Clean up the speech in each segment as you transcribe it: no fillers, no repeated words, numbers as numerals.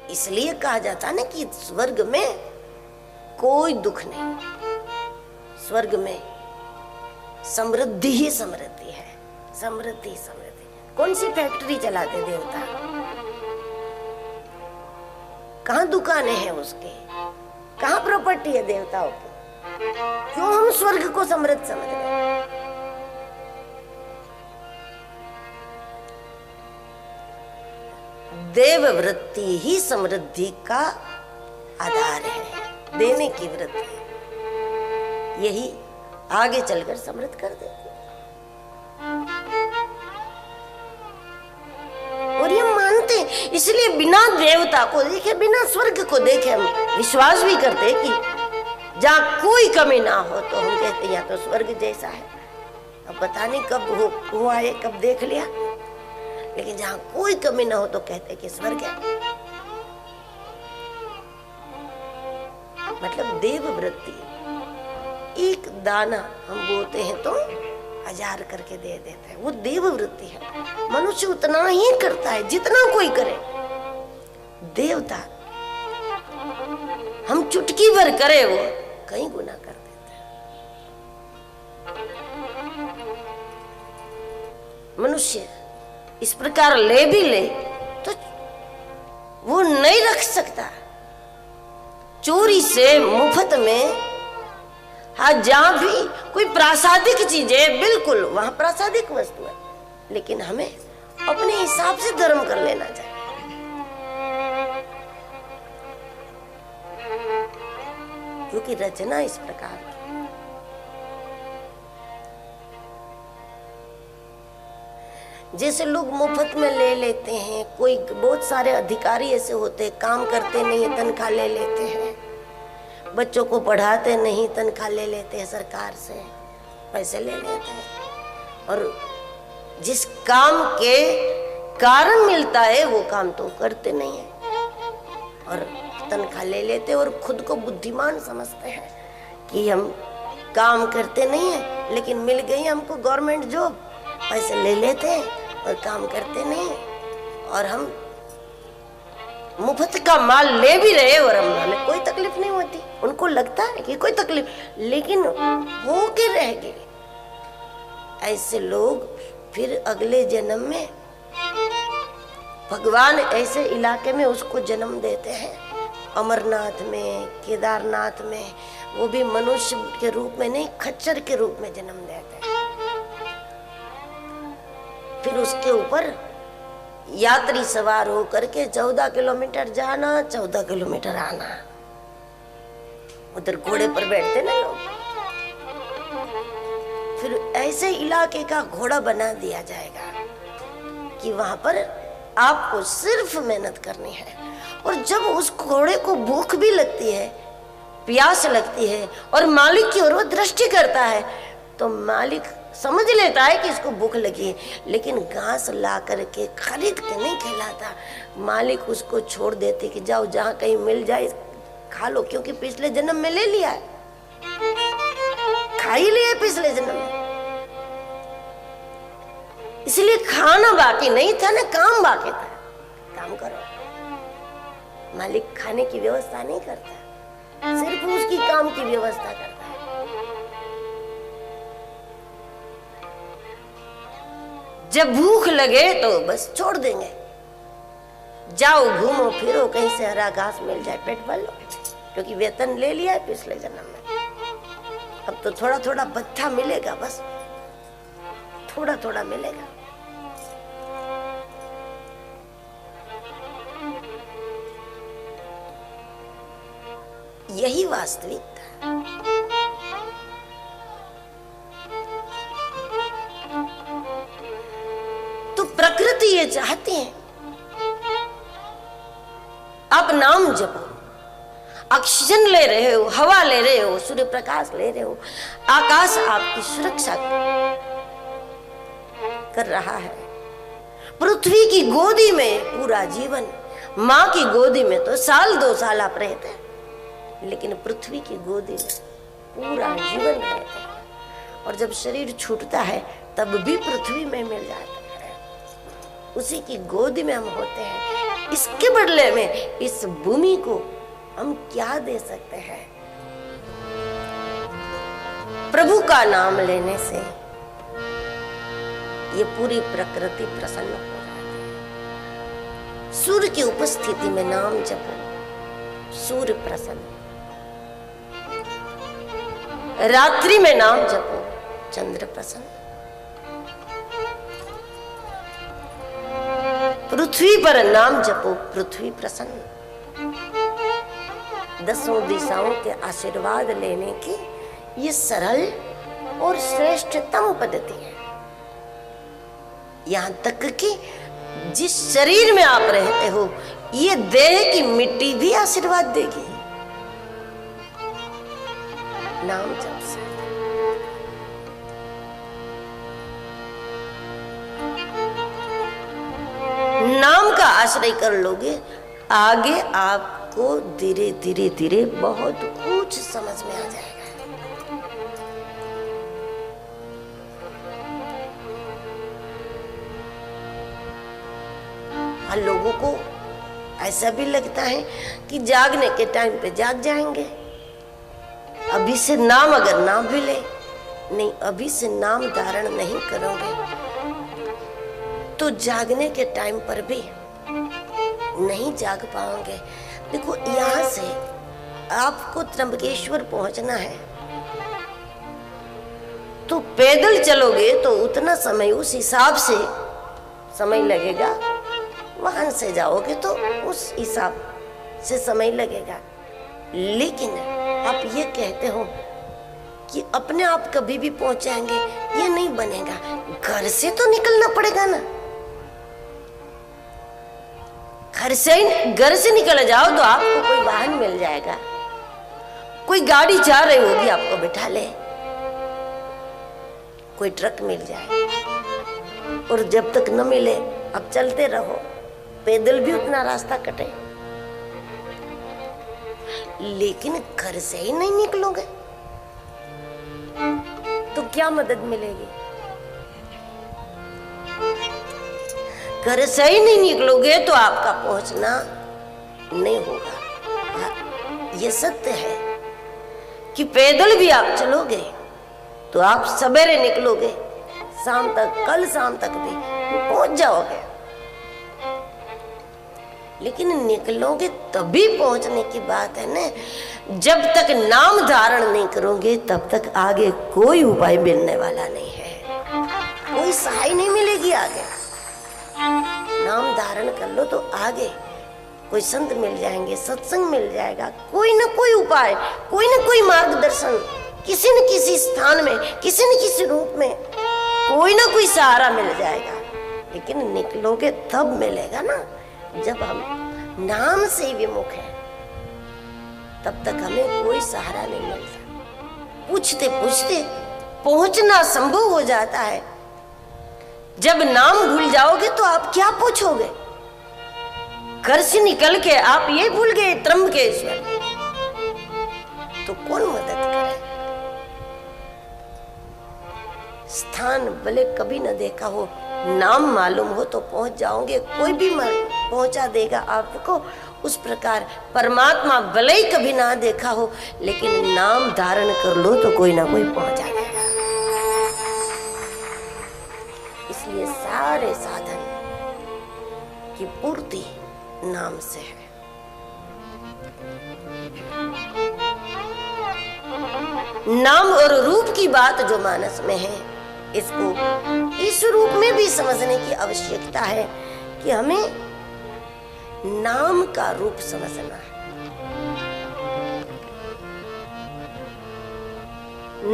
इसलिए कहा जाता ना कि स्वर्ग में कोई दुख नहीं, स्वर्ग में समृद्धि ही समृद्धि है, समृद्धि समृद्धि। कौन सी फैक्ट्री चलाते देवता, कहाँ दुकानें हैं उसके, कहाँ प्रॉपर्टी है देवताओं की? क्यों हम स्वर्ग को समृद्ध समझ रहे हैं? देव वृत्ति ही समृद्धि का आधार है, देने की वृत्ति, यही आगे चलकर समृद्ध कर देती है। और ये मानते, इसलिए बिना देवता को देखे, बिना स्वर्ग को देखे हम विश्वास भी करते कि जहाँ कोई कमी ना हो तो हम कहते यहाँ तो स्वर्ग जैसा है। अब पता नहीं कब हुआ है, कब देख लिया, लेकिन जहाँ कोई कमी ना हो तो कहते कि स्वर्ग है। मतलब देव वृत्ति, एक दाना हम बोते हैं तो 1000 करके दे देते हैं, वो देव वृत्ति है। मनुष्य उतना ही करता है जितना कोई करे। देवता हम चुटकी भर करे वो कई गुना कर देते हैं। मनुष्य इस प्रकार ले भी ले तो वो नहीं रख सकता। चोरी से मुफ्त में, हाँ जहां भी कोई प्रासादिक चीज है बिल्कुल वहां प्रासादिक वस्तु है, लेकिन हमें अपने हिसाब से धर्म कर लेना चाहिए। क्योंकि रचना इस प्रकार की, जैसे लोग मुफ्त में ले लेते हैं, कोई बहुत सारे अधिकारी ऐसे होते हैं काम करते नहीं तनख्वाह ले लेते हैं, बच्चों को पढ़ाते नहीं तनख्वाह ले लेते हैं, सरकार से पैसे ले लेते हैं, और जिस काम के कारण मिलता है वो काम तो करते नहीं है और तनख्वाह ले लेते और खुद को बुद्धिमान समझते हैं कि हम काम करते नहीं है, लेकिन मिल गई हमको गवर्नमेंट जॉब, पैसे ले लेते हैं और काम करते नहीं, और हम मुफ्त का माल ले भी रहे और हमें कोई तकलीफ नहीं होती। उनको लगता है कि कोई तकलीफ, लेकिन हो के रह गए। ऐसे लोग फिर अगले जन्म में भगवान ऐसे इलाके में उसको जन्म देते हैं, अमरनाथ में, केदारनाथ में, वो भी मनुष्य के रूप में नहीं, खच्चर के रूप में जन्म देते हैं। फिर उसके ऊपर यात्री सवार हो करके 14 किलोमीटर जाना, 14 किलोमीटर आना। उधर घोड़े पर बैठते ना लोग, फिर ऐसे इलाके का घोड़ा बना दिया जाएगा कि वहां पर आपको सिर्फ मेहनत करनी है। और जब उस घोड़े को भूख भी लगती है, प्यास लगती है, और मालिक की ओर वो दृष्टि करता है, तो मालिक समझ लेता है कि इसको भूख लगी है, लेकिन घास ला करके खरीद के नहीं खिलाता। मालिक उसको छोड़ देते कि जाओ जहां कहीं मिल जाए खा लो, क्योंकि पिछले जन्म में ले लिया है, खा ही लिया पिछले जन्म में, इसलिए खाना बाकी नहीं था ना, काम बाकी था। काम करो, मालिक खाने की व्यवस्था नहीं करता, सिर्फ उसकी काम की व्यवस्था करता है। जब भूख लगे तो बस छोड़ देंगे, जाओ घूमो फिरो, कहीं से हरा घास मिल जाए पेट भर लो, क्योंकि वेतन ले लिया है पिछले जन्म में। अब तो थोड़ा थोड़ा भत्ता मिलेगा, बस थोड़ा थोड़ा मिलेगा। यही वास्तविकता है। तो प्रकृति ये चाहती है आप नाम जपो, ऑक्सीजन ले रहे हो, हवा ले रहे हो, सूर्य प्रकाश ले रहे हो, आकाश आपकी सुरक्षा कर रहा है। पृथ्वी की गोदी में पूरा जीवन, माँ की गोदी में तो 1-2 साल आप रहते हैं, लेकिन पृथ्वी की गोदी में पूरा जीवन रहते हैं। और जब शरीर छूटता है तब भी पृथ्वी में मिल जाता है, उसी की गोदी में हम होते हैं। इसके बदले में इस भूमि को हम क्या दे सकते हैं? प्रभु का नाम लेने से ये पूरी प्रकृति प्रसन्न हो जाती है। सूर्य की उपस्थिति में नाम जपो, सूर्य प्रसन्न। रात्रि में नाम जपो, चंद्र प्रसन्न। पृथ्वी पर नाम जपो, पृथ्वी प्रसन्न। दसों दिशाओं के आशीर्वाद लेने की ये सरल और श्रेष्ठतम पद्धति है। यहां तक कि जिस शरीर में आप रहते हो, ये देह की मिट्टी भी आशीर्वाद देगी नाम जप से। नाम का आश्रय कर लोगे, आगे आपको धीरे धीरे धीरे बहुत कुछ समझ में आ जाएगा। लोगों को ऐसा भी लगता है कि जागने के टाइम पे जाग जाएंगे, अभी से नाम अगर नाम भी ले, नहीं अभी से नाम धारण नहीं करोगे तो जागने के टाइम पर भी नहीं जाग पाओगे। देखो, यहां से आपको त्र्यंबकेश्वर पहुंचना है तो पैदल चलोगे तो उतना समय उस हिसाब से समय लगेगा, वाहन से जाओगे तो उस हिसाब से समय लगेगा। लेकिन आप ये कहते हो कि अपने आप कभी भी पहुंच जाएंगे, ये नहीं बनेगा। घर से तो निकलना पड़ेगा ना। घर से निकल जाओ तो आपको कोई वाहन मिल जाएगा, कोई गाड़ी जा रही होगी आपको बिठा ले, कोई ट्रक मिल जाए। और जब तक न मिले अब चलते रहो, पैदल भी उतना रास्ता कटे। लेकिन घर से ही नहीं निकलोगे तो क्या मदद मिलेगी? घर से ही नहीं निकलोगे तो आपका पहुंचना नहीं होगा। ये सत्य है कि पैदल भी आप चलोगे तो आप सवेरे निकलोगे, शाम तक, कल शाम तक भी पहुंच जाओगे। लेकिन निकलोगे तभी पहुंचने की बात है ना। जब तक नाम धारण नहीं करोगे तब तक आगे कोई उपाय मिलने वाला नहीं है, कोई सहाय नहीं मिलेगी आगे। नाम धारण कर लो तो आगे कोई संत मिल जाएंगे, सत्संग मिल जाएगा, कोई ना कोई उपाय, कोई ना कोई मार्गदर्शन, किसी न किसी स्थान में, किसी न किसी रूप में कोई ना कोई सहारा मिल जाएगा। लेकिन निकलोगे तब मिलेगा ना, जब हम नाम से विमुख हैं तब तक हमें कोई सहारा नहीं मिलता। पूछते पूछते पहुंचना संभव हो जाता है। जब नाम भूल जाओगे तो आप क्या पूछोगे? घर से निकल के आप ये भूल गए त्र्यंबकेश्वर, तो कौन मदद करे? स्थान भले कभी न देखा हो, नाम मालूम हो तो पहुंच जाओगे। कोई भी पहुंचा देगा आपको। उस प्रकार परमात्मा भले ही कभी ना देखा हो, लेकिन नाम धारण कर लो तो कोई ना कोई पहुंचा देगा। इसलिए सारे साधन की पूर्ति नाम से है। नाम और रूप की बात जो मानस में है, इसको इस रूप में भी समझने की आवश्यकता है कि हमें नाम का रूप समझना है।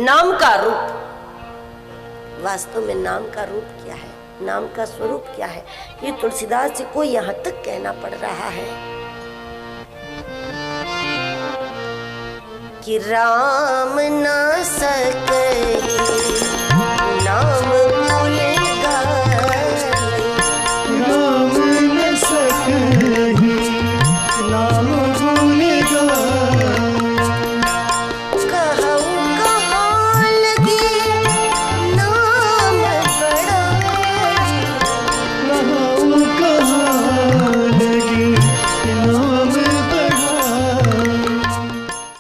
नाम का रूप, वास्तव में नाम का रूप क्या है, नाम का स्वरूप क्या है, ये तुलसीदास जी को यहाँ तक कहना पड़ रहा है कि राम ना सकहि